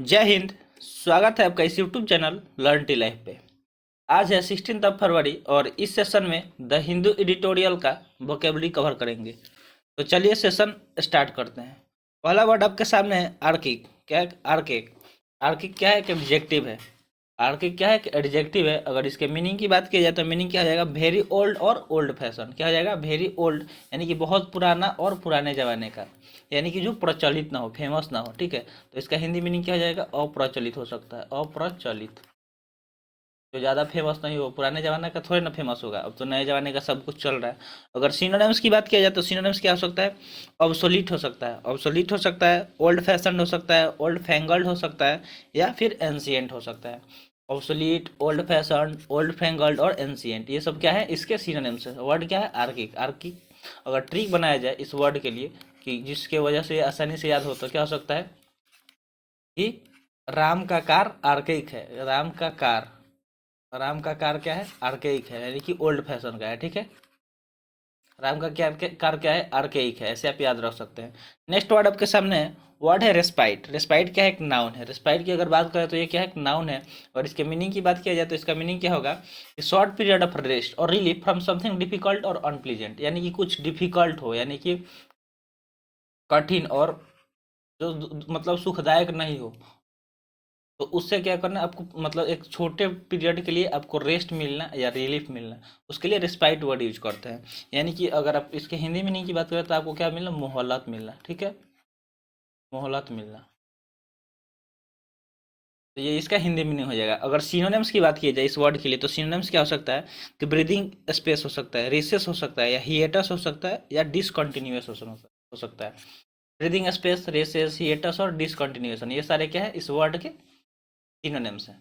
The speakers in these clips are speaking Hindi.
जय हिंद। स्वागत है आपका इस YouTube channel learn tea life पे। आज है 16 फरवरी और इस सेशन में द हिंदू एडिटोरियल का वोकेबलरी कवर करेंगे। तो चलिए सेशन स्टार्ट करते हैं। पहला वर्ड आपके सामने है आर्किक। क्या है आर्किक? आर्किक क्या है? एक एडजेक्टिव है। आर्किक क्या है? एक एडजेक्टिव है। अगर इसके मीनिंग की बात की जाए तो मीनिंग क्या हो जाएगा? वेरी ओल्ड और ओल्ड फैशन। क्या हो जाएगा? वेरी ओल्ड यानी कि बहुत पुराना और पुराने जमाने का, यानी कि जो प्रचलित ना हो, फेमस ना हो। ठीक है, तो इसका हिंदी मीनिंग क्या हो जाएगा? अप्रचलित हो सकता है, अप्रचलित। जो ज़्यादा फेमस नहीं हो, पुराने ज़माने का थोड़े ना फेमस होगा, अब तो नए ज़माने का सब कुछ चल रहा है। अगर सिनोनिम्स की बात किया जाए तो सिनोनिम्स क्या हो सकता है? ऑब्सोलीट हो सकता है, ऑब्सोलीट हो सकता है, ओल्ड फैशन हो सकता है, ओल्ड फैंगल्ड हो सकता है, या फिर एंशियंट हो सकता है। Obsolete, old fashion, old fangled और एंशियंट, ये सब क्या है? इसके सिनोनिम्स है। वर्ड क्या है? आर्किक। आर्किक अगर ट्रिक बनाया जाए इस वर्ड के लिए कि जिसके वजह से ये आसानी से याद हो, तो क्या हो सकता है कि राम का कार आर्किक है। राम का कार क्या है? आर्केइक है, यानी कि ओल्ड फैशन का है। ठीक है, राम का क्या कार क्या है? आर्केइक है। ऐसे आप याद रख सकते हैं। नेक्स्ट वर्ड आपके सामने है, वर्ड है रेस्पाइट। रेस्पाइट क्या है? एक नाउन है। रेस्पाइट की अगर बात करें तो ये क्या है? एक नाउन है। और इसके मीनिंग की बात किया जाए तो इसका मीनिंग क्या होगा? शॉर्ट पीरियड ऑफ रेस्ट और रिलीफ फ्रॉम समथिंग डिफिकल्ट और अनप्लीजेंट, यानी कि कुछ डिफिकल्ट हो, यानी कि कठिन और जो मतलब सुखदायक नहीं हो, तो उससे क्या करना है आपको? मतलब एक छोटे पीरियड के लिए आपको रेस्ट मिलना या रिलीफ मिलना, उसके लिए रिस्पाइट वर्ड यूज करते हैं। यानी कि अगर आप इसके हिंदी मीनिंग की बात करें तो आपको क्या मिलना? मोहलत मिलना। ठीक है, मोहलत मिलना। तो ये इसका हिंदी मीनिंग हो जाएगा। अगर सिनोनिम्स की बात की जाए इस वर्ड के लिए तो सिनोनिम्स क्या हो सकता है कि ब्रीदिंग स्पेस हो सकता है, रेसेस हो सकता है, या हिएटस हो सकता है, या डिसकंटिन्यूअस हो सकता है। ब्रीदिंग स्पेस, रेसेस, हिएटस और डिसकंटिन्यूएशन, ये सारे क्या है? इस वर्ड के सिनोनिम्स है।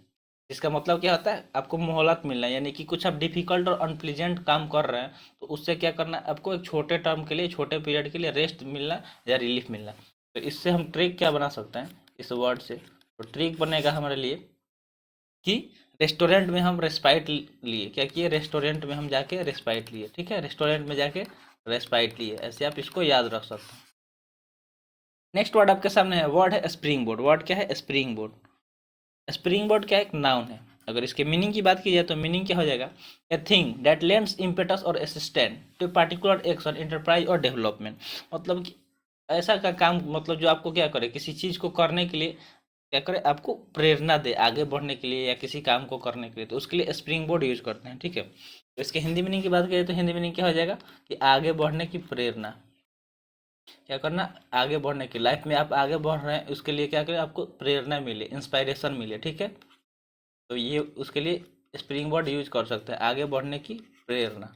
इसका मतलब क्या होता है? आपको मोहलत मिलना, यानी कि कुछ आप डिफिकल्ट और अनप्लीजेंट काम कर रहे हैं, तो उससे क्या करना है आपको? एक छोटे टर्म के लिए, छोटे पीरियड के लिए रेस्ट मिलना या रिलीफ मिलना। तो इससे हम ट्रिक क्या बना सकते हैं इस वर्ड से? तो ट्रिक बनेगा हमारे लिए कि रेस्टोरेंट में हम रेस्पाइट लिए। क्या किए? रेस्टोरेंट में हम जाके रेस्पाइट लिए। ठीक है, रेस्टोरेंट में जाके रेस्पाइट लिए। ऐसे आप इसको याद रख सकते हैं। नेक्स्ट वर्ड आपके सामने है, वर्ड है स्प्रिंग बोर्ड। वर्ड क्या है? Spring board. स्प्रिंग बोर्ड क्या है? एक नाउन है। अगर इसके मीनिंग की बात की जाए तो मीनिंग क्या हो जाएगा? A thing that lends impetus और assistant to particular action, enterprise और डेवलपमेंट। मतलब कि ऐसा का काम, मतलब जो आपको क्या करे? किसी चीज को करने के लिए क्या करे? आपको प्रेरणा दे आगे बढ़ने के लिए या किसी काम को करने के लिए, तो उसके लिए स्प्रिंग बोर्ड यूज करते हैं। ठीक है, तो इसके हिंदी मीनिंग की बात करें तो हिंदी मीनिंग क्या हो जाएगा कि आगे बढ़ने की प्रेरणा। क्या करना? आगे बढ़ने की, लाइफ में आप आगे बढ़ रहे हैं उसके लिए क्या करें? आपको प्रेरणा मिले, इंस्पायरेशन मिले। ठीक है, तो ये उसके लिए स्प्रिंग वर्ड यूज कर सकते हैं, आगे बढ़ने की प्रेरणा।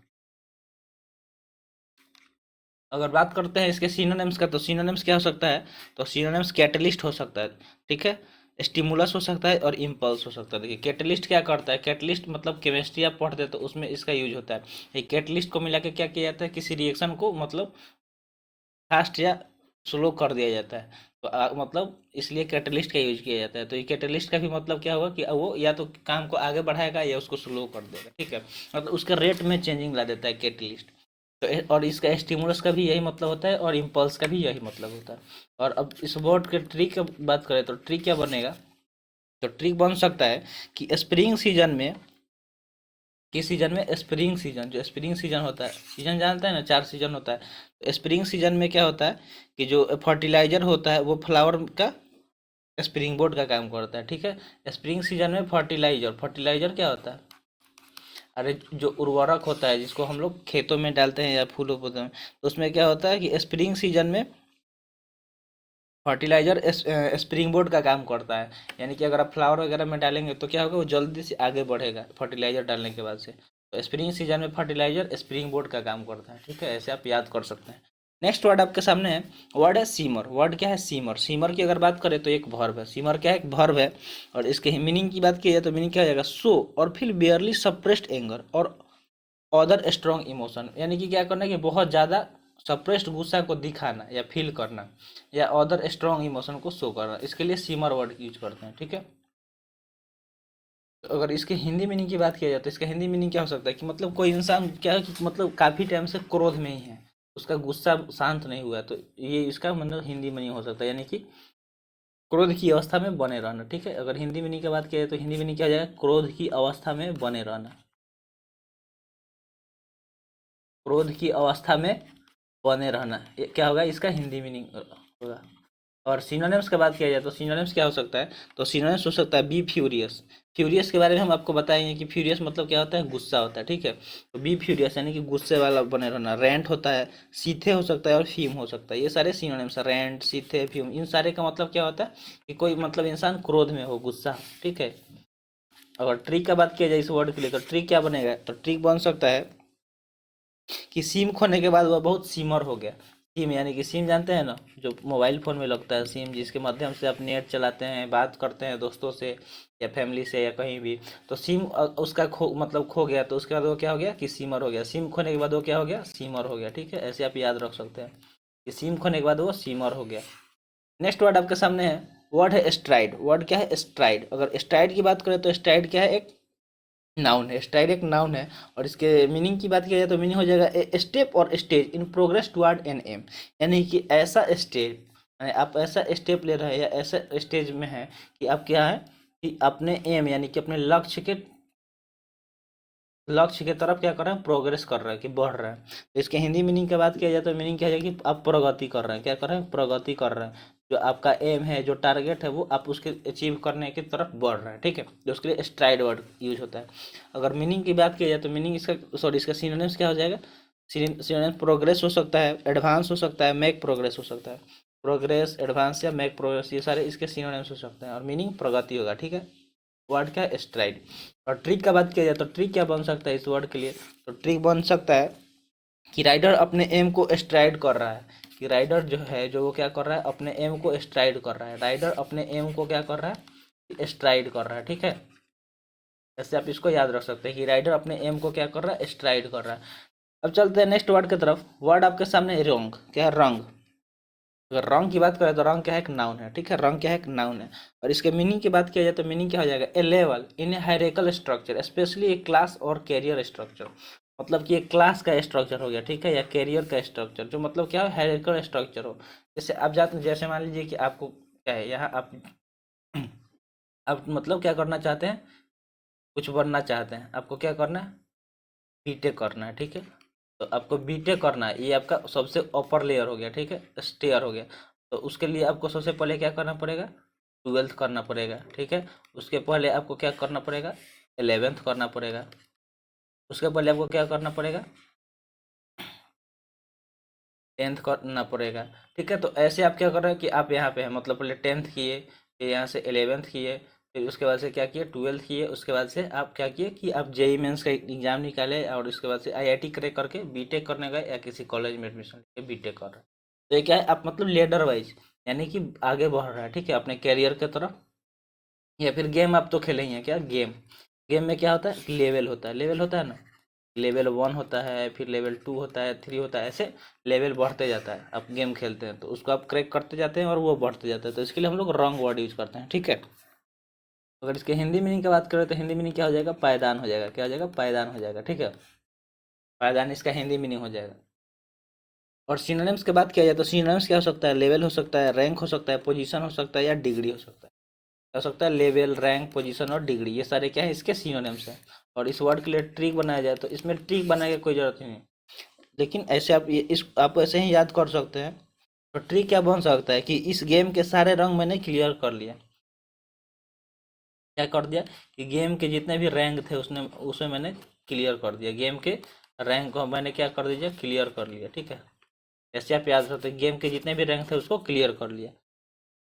अगर बात करते हैं इसके सिनोनिम्स का तो सिनोनिम्स क्या हो सकता है? तो सिनोनिम्स कैटलिस्ट हो सकता है। ठीक है, स्टिमुलस हो सकता है और इम्पल्स हो सकता है। देखिए कैटलिस्ट क्या करता है? कैटलिस्ट मतलब केमिस्ट्री आप पढ़ते हैं तो उसमें इसका यूज होता है। ये कैटलिस्ट को मिला के क्या किया जाता है? किसी रिएक्शन को मतलब फास्ट या स्लो कर दिया जाता है। तो मतलब इसलिए कैटलिस्ट का यूज किया जाता है। तो ये कैटलिस्ट का भी मतलब क्या होगा कि वो या तो काम को आगे बढ़ाएगा या उसको स्लो कर देगा। ठीक है, मतलब उसके रेट में चेंजिंग ला देता है कैटलिस्ट। तो और इसका स्टिमुलस का भी यही मतलब होता है और इम्पल्स का भी यही मतलब होता है। और अब इस वर्ड के ट्रिक की बात करें तो ट्रिक क्या बनेगा? तो ट्रिक बन सकता है कि स्प्रिंग सीजन में, किस सीजन में? Spring season. जो स्प्रिंग सीजन होता है, सीजन जानते हैं ना, 4 सीजन होता है। तो स्प्रिंग सीजन में क्या होता है कि जो फर्टिलाइजर होता है वो फ्लावर का स्प्रिंग बोर्ड का काम करता है। ठीक है, स्प्रिंग सीजन में फर्टिलाइजर, फर्टिलाइजर क्या होता है? अरे जो उर्वरक होता है जिसको हम लोग खेतों में डालते हैं या फूलों पौधों में, तो उसमें क्या होता है कि स्प्रिंग सीजन में फर्टिलाइजर स्प्रिंग बोर्ड का काम करता है। यानी कि अगर आप फ्लावर वगैरह में डालेंगे तो क्या होगा? वो जल्दी से आगे बढ़ेगा फर्टिलाइजर डालने के बाद से। तो स्प्रिंग सीजन में फर्टिलाइजर स्प्रिंग बोर्ड का काम करता है। ठीक है, ऐसे आप याद कर सकते हैं। नेक्स्ट वर्ड आपके सामने है, वर्ड है सीमर। वर्ड क्या है? सीमर। सीमर की अगर बात करें तो एक वर्ब है। सीमर क्या है? एक वर्ब है। और इसके मीनिंग की बात की जाए तो मीनिंग क्या हो जाएगा? शो और फिर बियरली सप्रेस्ड एंगर और अदर स्ट्रॉन्ग इमोशन, यानी कि क्या करना है कि बहुत ज़्यादा सप्रेस्ड गुस्सा को दिखाना या फील करना, या अदर स्ट्रॉन्ग इमोशन को शो करना, इसके लिए सीमर वर्ड यूज करते हैं। ठीक है, तो अगर इसके हिंदी मीनिंग की बात किया जाए तो इसका हिंदी मीनिंग क्या हो सकता है कि मतलब कोई इंसान क्या है कि मतलब काफ़ी टाइम से क्रोध में ही है, उसका गुस्सा शांत नहीं हुआ है, तो ये इसका मतलब हिंदी मीनिंग हो सकता है। यानी कि क्रोध की अवस्था में बने रहना, ठीक है। अगर हिंदी मीनिंग की बात किया जाए तो हिंदी मीनिंग क्या हो जाएगा, क्रोध की अवस्था में बने रहना, क्रोध की अवस्था में बने रहना, ये क्या होगा, इसका हिंदी मीनिंग होगा। और सिनोनिम्स की बात किया जाए तो सिनोनिम्स क्या हो सकता है, तो सिनोनिम्स हो सकता है बी फ्यूरियस। फ्यूरियस के बारे में हम आपको बताएंगे कि फ्यूरियस मतलब क्या होता है, गुस्सा होता है, ठीक है। तो बी फ्यूरियस यानी कि गुस्से वाला बने रहना। रेंट होता है, सीथे हो सकता है और फ्यूम हो सकता है, ये सारे सिनोनिम्स है। रेंट, सीथे, फ्यूम, इन सारे का मतलब क्या होता है कि कोई मतलब इंसान क्रोध में हो, गुस्सा, ठीक है। अगर ट्रिक का बात किया जाए इस वर्ड के लिए तो ट्रिक क्या बनेगा, तो ट्रिक बन सकता है कि सिम खोने के बाद वह बहुत सिमर हो गया। सिम यानी कि सिम जानते हैं ना, जो मोबाइल फ़ोन में लगता है सिम, जिसके माध्यम से आप नेट चलाते हैं, बात करते हैं दोस्तों से या फैमिली से या कहीं भी। तो सिम उसका मतलब खो गया, तो उसके बाद वो क्या हो गया कि सिमर हो गया। सिम खोने के बाद वो क्या हो गया, सिमर हो गया, ठीक है। ऐसे आप याद रख सकते हैं कि सिम खोने के बाद वो सिमर हो गया। नेक्स्ट वर्ड आपके सामने है, वर्ड है स्ट्राइड। वर्ड क्या है, स्ट्राइड। अगर स्ट्राइड की बात करें तो स्ट्राइड क्या है, एक नाउन है। स्ट्राइड एक नाउन है और इसके मीनिंग की बात किया जाए तो मीनिंग हो जाएगा ए स्टेप और stage in progress toward an aim. यानी कि ऐसा स्टेज, यानी आप ऐसा स्टेप ले रहे हैं या ऐसा स्टेज में है कि आप क्या है कि अपने एम यानी कि अपने लक्ष्य की तरफ क्या कर रहे हैं, प्रोग्रेस कर रहे हैं, कि बढ़ रहे हैं। तो इसके हिंदी मीनिंग की बात किया जाए तो मीनिंग क्या है कि आप प्रगति कर रहे हैं। क्या कर रहे हैं, प्रगति कर रहे हैं। जो आपका एम है, जो टारगेट है, वो आप उसके अचीव करने की तरफ बढ़ रहे हैं, ठीक है। तो उसके लिए स्ट्राइड वर्ड यूज होता है। अगर मीनिंग की बात की जाए तो मीनिंग इसका, सॉरी, इसका सिनोनिम्स क्या हो जाएगा, सिनोनिम्स प्रोग्रेस हो सकता है, एडवांस हो सकता है, मेक प्रोग्रेस हो सकता है। प्रोग्रेस, एडवांस या मेक प्रोग्रेस, ये सारे इसके सिनोनिम्स हो सकते हैं और मीनिंग प्रगति होगा, ठीक है। वर्ड क्या है, स्ट्राइड। और ट्रिक का बात किया जाए तो ट्रिक क्या बन सकता है इस वर्ड के लिए, तो ट्रिक बन सकता है कि राइडर अपने एम को स्ट्राइड कर रहा है। कि राइडर जो है, जो वो क्या कर रहा है, अपने एम को स्ट्राइड कर रहा है। राइडर अपने एम को क्या कर रहा है, स्ट्राइड कर रहा है, ठीक है। ऐसे आप इसको याद रख सकते हैं कि राइडर अपने एम को क्या कर रहा है, स्ट्राइड कर रहा है। अब चलते हैं नेक्स्ट वर्ड की तरफ। वर्ड आपके सामने रंग, क्या है, रंग। अगर रंग की बात करें तो रंग क्या है, एक नाउन है, ठीक है। रंग क्या है, एक नाउन है। और इसके मीनिंग की बात किया जाए तो मीनिंग क्या हो जाएगा, a level in a hierarchical structure especially a class और कैरियर स्ट्रक्चर। मतलब कि एक क्लास का स्ट्रक्चर हो गया, ठीक है, या कैरियर का स्ट्रक्चर, जो मतलब क्या हो, हायरार्किकल स्ट्रक्चर हो। जैसे आप जाते, जैसे मान लीजिए कि आपको क्या है, यहाँ आप मतलब क्या करना चाहते हैं, कुछ बनना चाहते हैं, आपको क्या करना है, बीटेक करना है, ठीक है। तो आपको बीटेक करना है, ये आपका सबसे ऊपर लेयर हो गया, ठीक है, स्टेयर हो गया। तो उसके लिए आपको सबसे पहले क्या करना पड़ेगा, ट्वेल्थ करना पड़ेगा, ठीक है। उसके पहले आपको क्या करना पड़ेगा, 11th करना पड़ेगा। उसके पहले आपको क्या करना पड़ेगा, 10th करना पड़ेगा, ठीक है। तो ऐसे आप क्या कर रहे हैं कि आप यहाँ पे हैं, मतलब पहले 10th किए, फिर यहाँ से 11th किए, फिर उसके बाद से क्या किए, 12th किए। उसके बाद से आप क्या किए कि आप जेई मेंस का एग्जाम निकाले और उसके बाद से आईआईटी क्रैक करके बीटेक करने गए या किसी कॉलेज में एडमिशन लेके बीटेक कर रहे हैं। तो ये क्या है, आप मतलब लेडर वाइज यानी कि आगे बढ़ रहा है, ठीक है, अपने कैरियर की तरफ। या फिर गेम आप तो खेले ही हैं, क्या गेम, गेम में क्या होता है, लेवल होता है, लेवल होता है ना। लेवल 1 होता है, फिर लेवल 2 होता है, 3 होता है, ऐसे लेवल बढ़ते जाता है। आप गेम खेलते हैं तो उसको आप क्रैक करते जाते हैं और वो बढ़ते जाता है। तो इसके लिए हम लोग रॉन्ग वर्ड यूज करते हैं, ठीक है। अगर इसके हिंदी मीनिंग की बात करें तो हिंदी मीनिंग क्या हो जाएगा, पायदान हो जाएगा। क्या हो जाएगा, पायदान हो जाएगा, ठीक है। पायदान इसका हिंदी मीनिंग हो जाएगा। और सिनोनिम्स की बात किया जाए तो सिनोनिम्स क्या हो सकता है, लेवल हो सकता है, रैंक हो सकता है, पोजीशन हो सकता है या डिग्री हो सकता है। हो सकता है लेवल, रैंक, पोजीशन और डिग्री, ये सारे क्या है, इसके सिनोनिम्स हैं। और इस वर्ड के लिए ट्रिक बनाया जाए तो इसमें ट्रिक बनाने की कोई जरूरत नहीं है। लेकिन ऐसे आप ये इस आप ऐसे ही याद कर सकते हैं। तो ट्रिक क्या बन सकता है कि इस गेम के सारे रंग मैंने क्लियर कर लिया। क्या कर दिया कि गेम के जितने भी रैंक थे उसने उसमें मैंने क्लियर कर दिया। गेम के रैंक को मैंने क्या कर दीजिए, क्लियर कर लिया, ठीक है। ऐसे आप याद रखते हैं, गेम के जितने भी रैंक थे उसको क्लियर कर लिया।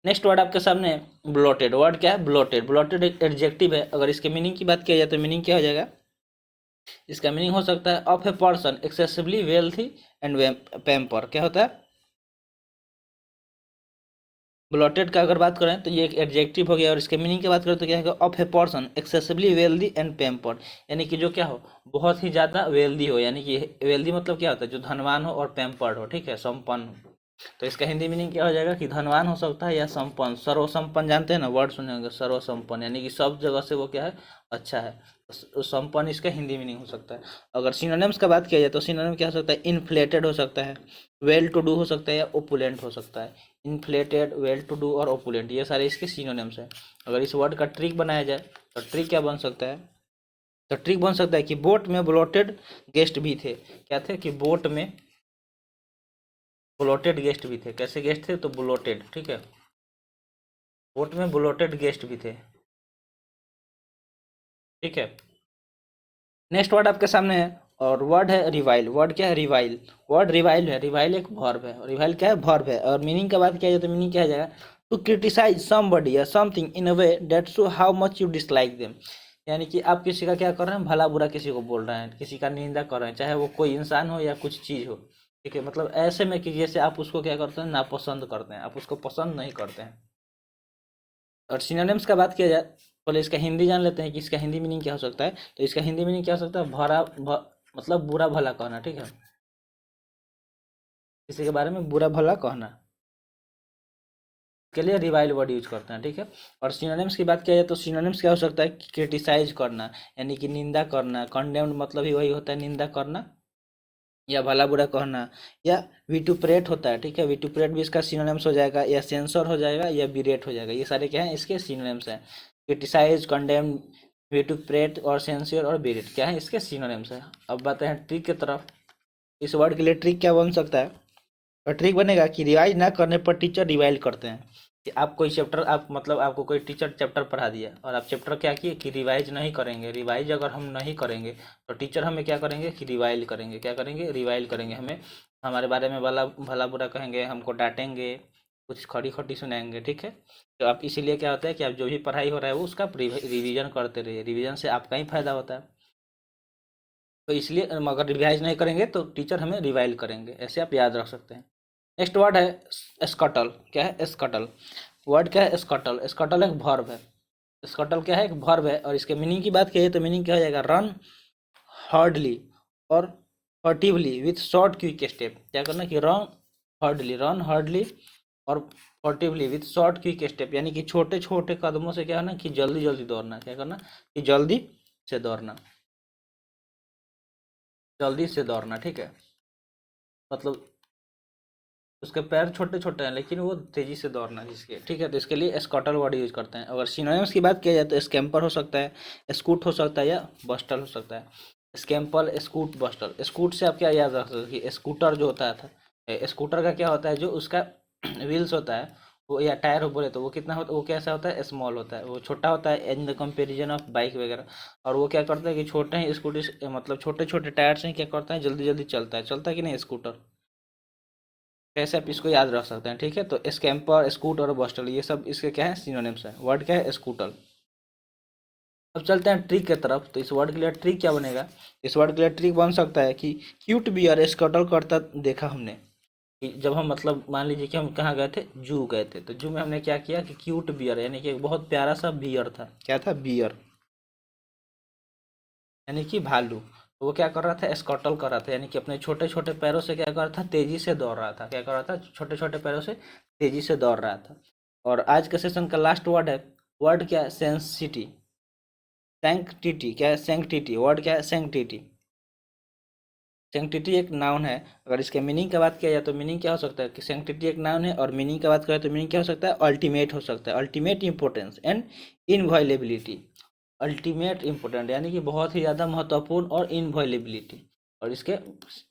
नेक्स्ट वर्ड आपके सामने ब्लोटेड। वर्ड क्या है, ब्लोटेड। ब्लोटेड एक एडजेक्टिव है। अगर इसके मीनिंग की बात किया जाए तो मीनिंग क्या हो जाएगा, इसका मीनिंग हो सकता है of a person excessively wealthy and pamper. क्या होता है, ब्लॉटेड का अगर बात करें तो ये एक एडजेक्टिव हो गया। और इसके मीनिंग की बात करें तो क्या है, of a person excessively wealthy and pampered. यानी कि जो क्या हो, बहुत ही ज़्यादा वेल्दी हो, यानी कि वेल्दी मतलब क्या होता है, जो धनवान हो, और पेम्पर्ड हो, ठीक है, संपन्न हो। तो इसका हिंदी मीनिंग क्या हो जाएगा कि धनवान हो सकता है या संपन्न, सर्वसंपन्न, जानते हैं ना वर्ड सुने होंगे, सर्वसंपन्न, यानी कि सब जगह से वो क्या है, अच्छा है। संपन्न इसका हिंदी मीनिंग हो सकता है। अगर सिनोनिम्स का बात किया जाए तो सिनोनिम क्या हो सकता है, इन्फ्लेटेड हो सकता है, वेल टू डू हो सकता है या ओपुलेंट हो सकता है। इन्फ्लेटेड, वेल टू डू और ओपुलेंट, ये सारे इसके सिनोनिम्स हैं। अगर इस वर्ड का ट्रिक बनाया जाए तो ट्रिक क्या बन सकता है? तो ट्रिक बन सकता है कि बोट में ब्लोटेड गेस्ट भी थे। क्या थे? कि बोट में ब्लोटेड गेस्ट भी थे। कैसे गेस्ट थे? तो ब्लोटेड, ठीक है, बोट में ब्लोटेड गेस्ट भी थे, ठीक है। नेक्स्ट वर्ड आपके सामने है और वर्ड है रिवाइल। वर्ड क्या है? रिवाइल। वर्ड रिवाइल है। रिवाइल एक वर्ब है। रिवाइल क्या है? वर्ब है। और मीनिंग का बात किया जाए तो मीनिंग क्या हो जाएगा? टू क्रिटिसाइज समबडी या something in a way that show how much you dislike them. यानी कि आप किसी का क्या कर रहे हैं? भला बुरा किसी को बोल रहे हैं, किसी का निंदा कर रहे हैं, चाहे वो कोई इंसान हो या कुछ चीज़ हो, ठीक है। मतलब ऐसे में कि जैसे आप उसको क्या करते हैं? नापसंद करते हैं, आप उसको पसंद नहीं करते हैं। और सिनोनिम्स का बात किया जाए, पहले इसका हिंदी जान लेते हैं कि इसका हिंदी मीनिंग क्या हो सकता है। तो इसका हिंदी मीनिंग क्या हो सकता है? मतलब बुरा भला कहना, ठीक है, किसी के बारे में बुरा भला कहना, के लिए रिवाइल वर्ड यूज करते हैं, ठीक है। और सिनोनिम्स की बात किया जाए तो सिनोनिम्स क्या हो सकता है? क्रिटिसाइज करना, यानी कि निंदा करना। कंडेम्ड मतलब ही वही होता है, निंदा करना या भला बुरा कहना। या विटुपरेट होता है, ठीक है, विटुपरेट भी इसका सिनोनिम्स हो जाएगा, या सेंसर हो जाएगा, या बिरेट हो जाएगा। ये सारे क्या हैं? इसके सिनोनिम्स हैं। क्रिटिसाइज, कंडेम, विटुपरेट और सेंसर और बिरेट क्या है? इसके सिनोनिम्स हैं। अब बातें हैं ट्रिक की तरफ। इस वर्ड के लिए ट्रिक क्या बन सकता है? और ट्रिक बनेगा कि रिवाइज ना करने पर टीचर रिवाइल करते हैं। कि आप कोई चैप्टर, आप मतलब आपको कोई टीचर चैप्टर पढ़ा दिया और आप चैप्टर क्या किए कि रिवाइज नहीं करेंगे। रिवाइज अगर हम नहीं करेंगे तो टीचर हमें क्या करेंगे? कि रिवाइल करेंगे। क्या करेंगे? रिवाइल करेंगे। हमें हमारे बारे में भला भला बुरा कहेंगे, हमको डांटेंगे, कुछ खड़ी खोटी सुनाएंगे, ठीक है। तो आप इसीलिए क्या होता है कि आप जो भी पढ़ाई हो रहा है वो उसका रिविजन करते रहिए। रिविजन से आपका ही फायदा होता है। तो इसलिए अगर रिवाइज नहीं करेंगे तो टीचर हमें रिवाइल करेंगे, ऐसे आप याद रख सकते हैं। नेक्स्ट वर्ड है स्कटल। क्या है? स्कटल। वर्ड क्या है? स्कटल। स्कटल एक वर्ब है। स्कटल क्या है? एक वर्ब है। और इसके मीनिंग की बात की जाए तो मीनिंग क्या हो जाएगा? रन हर्डली और फर्टिवली विथ शॉर्ट क्विक स्टेप। क्या करना? कि रन हर्डली और फर्टिवली विथ शॉर्ट क्विक स्टेप, यानी कि छोटे छोटे कदमों से क्या है ना कि जल्दी जल्दी दौड़ना। क्या करना? कि जल्दी से दौड़ना, जल्दी से दौड़ना, ठीक है। मतलब उसके पैर छोटे छोटे हैं लेकिन वो तेजी से दौड़ना जिसके, ठीक है। तो इसके लिए स्कॉटर वर्ड यूज करते हैं। अगर सिनोनिम्स की बात किया जाए तो स्कैम्पर हो सकता है, स्कूट हो सकता है, या बस्टल हो सकता है। स्कैम्पल, स्कूट, बस्टल। स्कूट से आप क्या याद रख सकते हैं? कि स्कूटर जो होता था, स्कूटर का क्या होता है? जो उसका व्हील्स होता है वो, या टायर हो बोले तो वो कितना होता है? वो कैसा होता है? स्मॉल होता है, वो छोटा होता है in the comparison of bike वगैरह। और वो क्या करता है कि छोटे ही स्कूटी, मतलब छोटे छोटे टायर से ही क्या करता है? जल्दी जल्दी चलता है। चलता है कि नहीं स्कूटर? कैसे आप इसको याद रख सकते हैं, ठीक है। तो स्कैम्पर, स्कूट और बस्टल, ये सब इसके क्या है? सिनोनिम्स है। वर्ड क्या है? स्कूटर। अब चलते हैं ट्रिक की तरफ। तो इस वर्ड के लिए ट्रिक क्या बनेगा? इस वर्ड के लिए ट्रिक बन सकता है कि क्यूट बियर स्कटल करता देखा हमने। कि जब हम, मतलब मान लीजिए कि हम कहाँ गए थे? जू गए थे। तो जू में हमने क्या किया कि क्यूट बियर, यानी कि एक बहुत प्यारा सा बियर था। क्या था? बियर, यानी कि भालू। तो वो क्या कर रहा था? स्कटल कर रहा था, यानी कि अपने छोटे छोटे पैरों से क्या कर रहा था? तेजी से दौड़ रहा था। क्या कर रहा था? छोटे छोटे पैरों से तेजी से दौड़ रहा था। और आज के सेशन का लास्ट वर्ड है, वर्ड क्या है? सेंसिटी, सैंक्टिटी। क्या है? सैंक्टिटी। वर्ड क्या है? सैंक्टिटी। सैंक्टिटी एक नाउन है। अगर इसके मीनिंग की बात किया जाए तो मीनिंग क्या हो सकता है? कि सैंक्टिटी एक नाउन है, और मीनिंग की बात करें तो मीनिंग क्या हो सकता है? अल्टीमेट हो सकता है। Ultimate importance and inviolability. Ultimate important यानी कि बहुत ही ज़्यादा महत्वपूर्ण, और इनवायलेबिलिटी। और इसके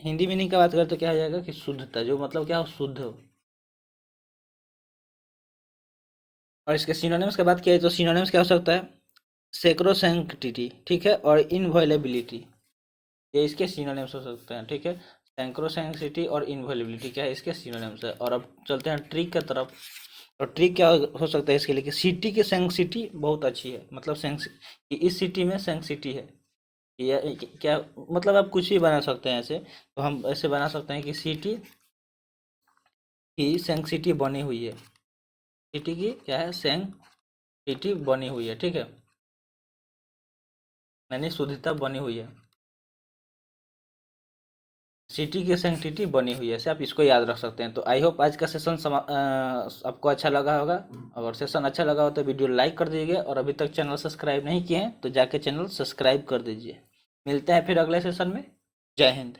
हिंदी मीनिंग की बात करें तो क्या हो जाएगा? कि शुद्धता, जो मतलब क्या हो? शुद्ध हो। और इसके सिनोनिम्स की बात किया जाए तो सिनोनिम्स क्या हो सकता है? सेक्रोसैंक्टिटी, ठीक है, और इनवायलेबिलिटी, ये इसके सिनोनिम्स हो सकते हैं, ठीक है। सैंक्रोसैंक्टिटी और इनवायलेबिलिटी क्या है? इसके सिनोनिम्स है। और अब चलते हैं ट्रिक की तरफ। और ट्रिक क्या हो सकता है इसके लिए? कि सिटी की सैंक्सिटी बहुत अच्छी है। मतलब कि इस सिटी में सैंक्सिटी है। या क्या मतलब? आप कुछ भी बना सकते हैं ऐसे। तो हम ऐसे बना सकते हैं कि सिटी की सैंक्सिटी बनी हुई है। सिटी की क्या है? सैंक्टिटी बनी हुई है, ठीक है, यानी शुद्धता बनी हुई है। सिटी की सैंक्टिटी बनी हुई है, ऐसे आप इसको याद रख सकते हैं। तो आई होप आज का सेशन आपको अच्छा लगा होगा। अगर सेशन अच्छा लगा हो तो वीडियो लाइक कर दीजिए, और अभी तक चैनल सब्सक्राइब नहीं किए हैं तो जाके चैनल सब्सक्राइब कर दीजिए। मिलते हैं फिर अगले सेशन में। जय हिंद।